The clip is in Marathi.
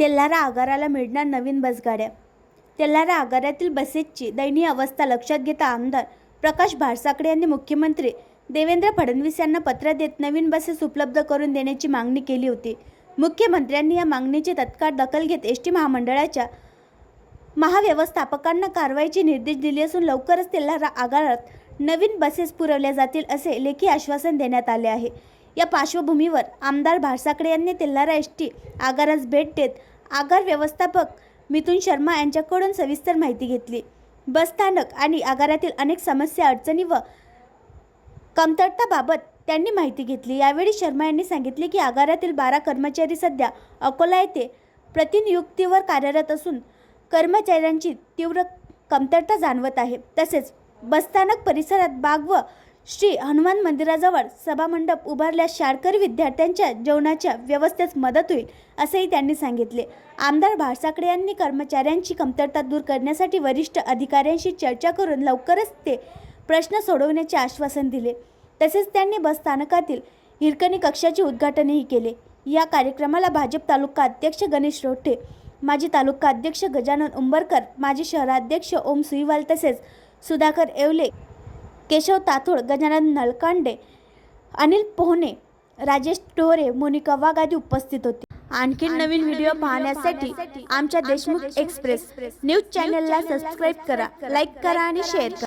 तेल्हारा आगाराला मिळणार नवीन बसगाड्या। तेल्हारा आगारातील बसेसची दयनीय अवस्था लक्षात घेता आमदार प्रकाश भाडसाकडे यांनी मुख्यमंत्री देवेंद्र फडणवीस यांना पत्र देत नवीन बसेस उपलब्ध करून देण्याची मागणी केली होती। मुख्यमंत्र्यांनी या मागणीची तत्काळ दखल घेत एसटी महामंडळाच्या महाव्यवस्थापकांना कारवाईचे निर्देश दिले असून लवकरच तेल्हारा आगारात नवीन बसेस पुरवल्या जातील असे लेखी आश्वासन देण्यात आले आहे। या पार्श्वभूमीवर आमदार भाडसाकडे यांनी तेल्हारा एसटी आगारास भेट देत आगार व्यवस्थापक मिथुन शर्मा यांच्याकडून सविस्तर माहिती घेतली। बसस्थानक आणि आगारातील अनेक समस्या अडचणी व कमतरताबाबत त्यांनी माहिती घेतली। यावेळी शर्मा यांनी सांगितले की आगारातील 12 कर्मचारी सध्या अकोला येथे प्रतिनियुक्तीवर कार्यरत असून कर्मचाऱ्यांची तीव्र कमतरता जाणवत आहे। तसेच बसस्थानक परिसरात बाग व श्री हनुमान मंदिराजवळ सभामंडप उभारल्यास शाळकरी विद्यार्थ्यांच्या जेवणाच्या व्यवस्थेस मदत होईल असेही त्यांनी सांगितले। आमदार भाडसाकडे यांनी कर्मचाऱ्यांची कमतरता दूर करण्यासाठी वरिष्ठ अधिकाऱ्यांशी चर्चा करून लवकरच ते प्रश्न सोडवण्याचे आश्वासन दिले। तसेच त्यांनी बसस्थानकातील हिरकणी कक्षाचे उद्घाटनही केले। या कार्यक्रमाला भाजप तालुका अध्यक्ष गणेश रोठे, माजी तालुका अध्यक्ष गजानन उंबरकर, माजी शहराध्यक्ष ओम सुईवाल तसेच सुधाकर येवले, केशव ताथोड, गजानन नलकांडे, अनिल पोहने, राजेश ढोरे, मोनिका वाघ आदी उपस्थित होते। आणखी नवीन व्हिडिओ पाहण्यासाठी आमच्या देशमुख एक्सप्रेस न्यूज चॅनलला सबस्क्राइब करा, लाईक करा आणि शेअर करा।